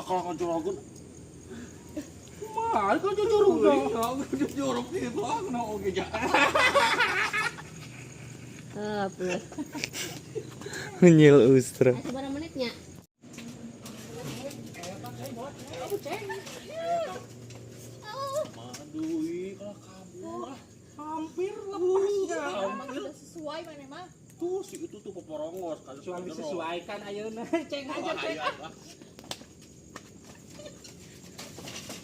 kalau jorogun. Mah, kan jorog dong. Jorog nih, Bang. No oke ja. Apa? Nyil ustra. Seberapa menitnya? Aduh, kalau kabur hampir lepas ya. Hampir Sesuai mana mah? tuh si itu tuh peporongos kan Suami sesuaikan ayeuna. Ceng aja ceng.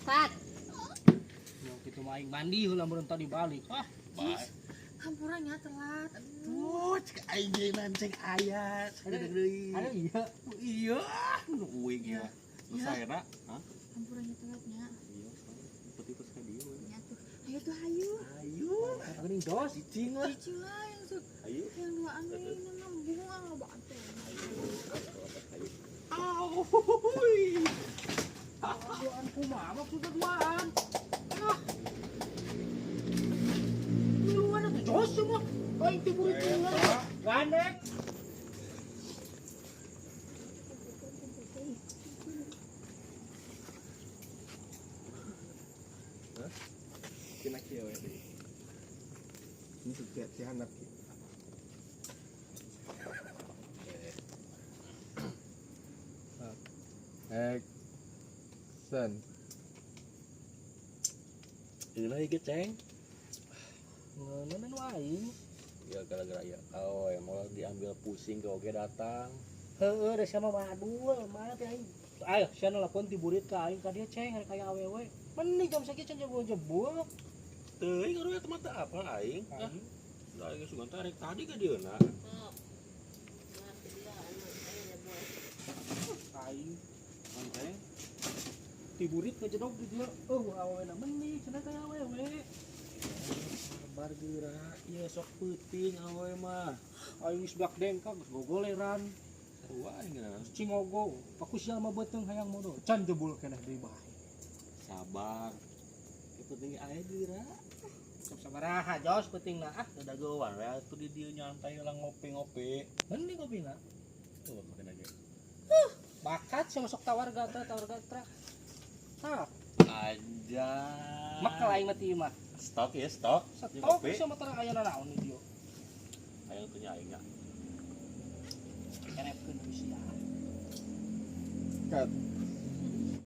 Pat. Yo kitu mah aing mandi heula mun tadi balik. Ah, baik. Hampurannya telat. Tuh, cek ayeuna cek aya, sadeudeuk deui. ada iya. Iya, nu uing ya. Nu saena, hah? Hampurannya telatnya. Iya, peti-peti ka dieu. Ya tuh. Ayo tuh ayo. Ayo. Geuning dos cicing lah. Cicing lah yang tuh. Ayo. Yang dua anu ini bunga ngebantu. Auy. Duaan kumaha maksudna duaan? Ah. Miluan atuh jos semua. Aing teh murid heula. Gandeng. Kena kieu we deui. Ini setiap si handap kieu. Action. Ini lagi ke ceng. Ngeuneunan wae. Ya gara-gara ya kau yang mau diambil pusing ke oge datang. Heeh, da sama madul, mana teh aing. Ayo, cenah lakuan tiburit ka aing ka dieu ceng hari kaya awewe. Mending jam sakieu cenah jebul-jebul. Teuing ngaruh eta mah teh apa aing? Ah, da aing sugan tarik tadi ka dieuna. Aing Ceng. tiburit ngejedog di dieu. Awewe na mending cenah kaya awewe. Sabar geura, ieu sok peuting awe mah. Aing geus bak dengkak geus gogoleran. Sarua aing geuna. Cingogo, aku sial mah beuteung hayang modo. Can jebul keneh deui bae. Sabar. Yang penting aya geura. Sok sabaraha jos pentingna ah. Dagowan we atuh di dieu nyantai lah ngopi-ngopi. Mending kopina. Tuh makan aja. Bakat sama sok tawar gatra. Tah, Aja. makal aing mah ti mah. Stok ya, stok. Stok sama tara aya naon di dieu. Ayo tanya aing nya. Kenepkeun usia. Cut.